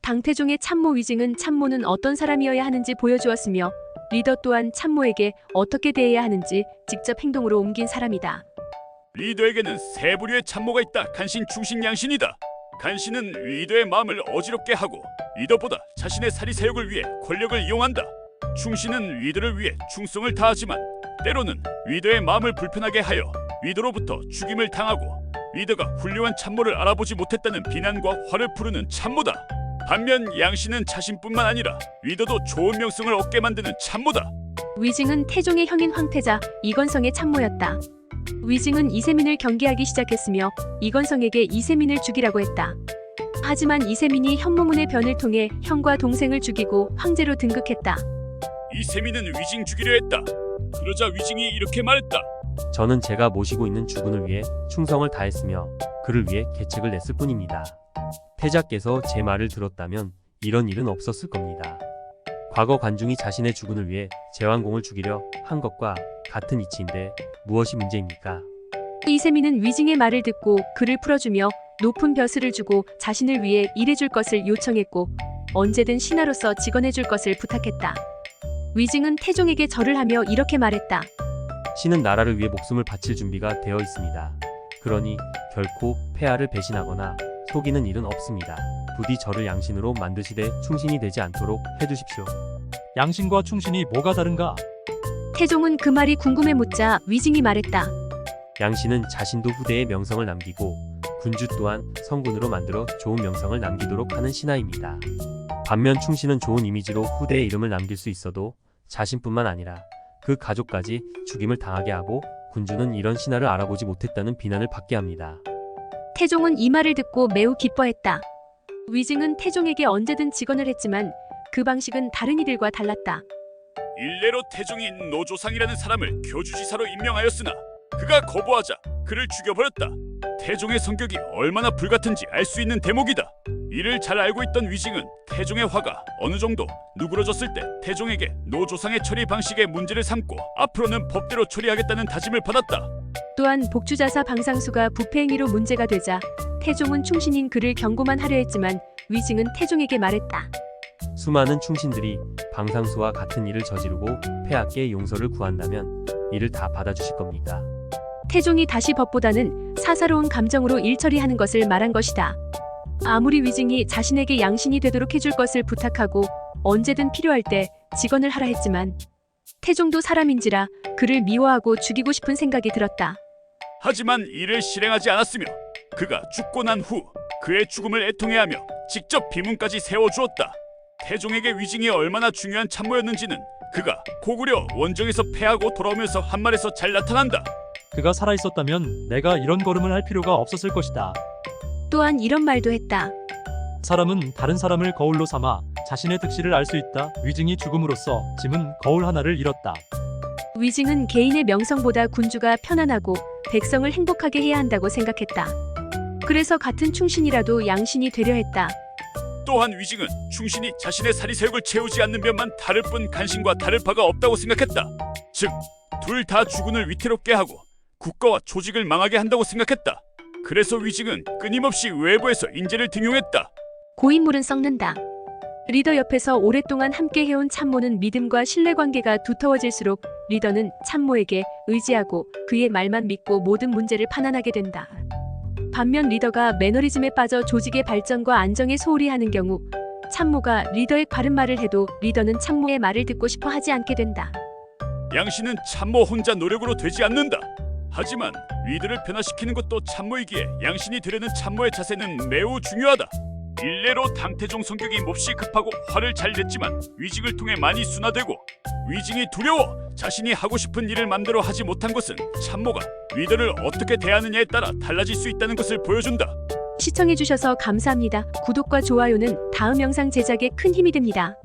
당태종의 참모 위징은 참모는 어떤 사람이어야 하는지 보여주었으며 리더 또한 참모에게 어떻게 대해야 하는지 직접 행동으로 옮긴 사람이다. 리더에게는 세 부류의 참모가 있다. 간신, 충신, 양신이다. 간신은 리더의 마음을 어지럽게 하고 리더보다 자신의 사리사욕을 위해 권력을 이용한다. 충신은 리더를 위해 충성을 다하지만 때로는 리더의 마음을 불편하게 하여 리더로부터 죽임을 당하고 리더가 훌륭한 참모를 알아보지 못했다는 비난과 화를 부르는 참모다. 반면 양신은 자신뿐만 아니라 리더도 좋은 명성을 얻게 만드는 참모다. 위징은 태종의 형인 황태자 이건성의 참모였다. 위징은 이세민을 경계하기 시작했으며 이건성에게 이세민을 죽이라고 했다. 하지만 이세민이 현무문의 변을 통해 형과 동생을 죽이고 황제로 등극했다. 이세민은 위징 죽이려 했다. 그러자 위징이 이렇게 말했다. 저는 제가 모시고 있는 주군을 위해 충성을 다했으며 그를 위해 계책을 냈을 뿐입니다. 태자께서 제 말을 들었다면 이런 일은 없었을 겁니다. 과거 관중이 자신의 주군을 위해 제왕공을 죽이려 한 것과 같은 이치인데 무엇이 문제입니까? 이세민은 위징의 말을 듣고 그를 풀어주며 높은 벼슬을 주고 자신을 위해 일해줄 것을 요청했고 언제든 신하로서 직언해줄 것을 부탁했다. 위징은 태종에게 절을 하며 이렇게 말했다. 신은 나라를 위해 목숨을 바칠 준비가 되어 있습니다. 그러니 결코 폐하를 배신하거나 속이는 일은 없습니다. 부디 저를 양신으로 만드시되 충신이 되지 않도록 해주십시오. 양신과 충신이 뭐가 다른가? 태종은 그 말이 궁금해 묻자 위징이 말했다. 양신은 자신도 후대에 명성을 남기고 군주 또한 성군으로 만들어 좋은 명성을 남기도록 하는 신하입니다. 반면 충신은 좋은 이미지로 후대의 이름을 남길 수 있어도 자신뿐만 아니라 그 가족까지 죽임을 당하게 하고 군주는 이런 신하를 알아보지 못했다는 비난을 받게 합니다. 태종은 이 말을 듣고 매우 기뻐했다. 위징은 태종에게 언제든 직언을 했지만 그 방식은 다른 이들과 달랐다. 일례로 태종이 노조상이라는 사람을 교주지사로 임명하였으나 그가 거부하자 그를 죽여버렸다. 태종의 성격이 얼마나 불같은지 알 수 있는 대목이다. 이를 잘 알고 있던 위징은 태종의 화가 어느 정도 누그러졌을 때 태종에게 노조상의 처리 방식에 문제를 삼고 앞으로는 법대로 처리하겠다는 다짐을 받았다. 또한 복주자사 방상수가 부패 행위로 문제가 되자 태종은 충신인 그를 경고만 하려 했지만 위징은 태종에게 말했다. 수많은 충신들이 방상수와 같은 일을 저지르고 폐하께 용서를 구한다면 이를 다 받아주실 겁니까? 태종이 다시 법보다는 사사로운 감정으로 일 처리하는 것을 말한 것이다. 아무리 위징이 자신에게 양신이 되도록 해줄 것을 부탁하고 언제든 필요할 때 직언을 하라 했지만 태종도 사람인지라 그를 미워하고 죽이고 싶은 생각이 들었다. 하지만 이를 실행하지 않았으며 그가 죽고 난 후 그의 죽음을 애통해하며 직접 비문까지 세워주었다. 태종에게 위징이 얼마나 중요한 참모였는지는 그가 고구려 원정에서 패하고 돌아오면서 한 말에서 잘 나타난다. 그가 살아있었다면 내가 이런 걸음을 할 필요가 없었을 것이다. 또한 이런 말도 했다. 사람은 다른 사람을 거울로 삼아 자신의 득실을 알 수 있다. 위징이 죽음으로써 짐은 거울 하나를 잃었다. 위징은 개인의 명성보다 군주가 편안하고 백성을 행복하게 해야 한다고 생각했다. 그래서 같은 충신이라도 양신이 되려 했다. 또한 위징은 충신이 자신의 사리사욕을 채우지 않는 면만 다를 뿐 간신과 다를 바가 없다고 생각했다. 즉, 둘 다 주군을 위태롭게 하고 국가와 조직을 망하게 한다고 생각했다. 그래서 위징은 끊임없이 외부에서 인재를 등용했다. 고인물은 썩는다. 리더 옆에서 오랫동안 함께 해온 참모는 믿음과 신뢰관계가 두터워질수록 리더는 참모에게 의지하고 그의 말만 믿고 모든 문제를 판단하게 된다. 반면 리더가 매너리즘에 빠져 조직의 발전과 안정에 소홀히 하는 경우 참모가 리더의 바른 말을 해도 리더는 참모의 말을 듣고 싶어 하지 않게 된다. 양신은 참모 혼자 노력으로 되지 않는다. 하지만 리더를 변화시키는 것도 참모이기에 양신이 되려는 참모의 자세는 매우 중요하다. 일례로 당태종 성격이 몹시 급하고 화를 잘 냈지만 위징을 통해 많이 순화되고 위징이 두려워 자신이 하고 싶은 일을 맘대로 하지 못한 것은 참모가 리더를 어떻게 대하느냐에 따라 달라질 수 있다는 것을 보여준다. 시청해주셔서 감사합니다. 구독과 좋아요는 다음 영상 제작에 큰 힘이 됩니다.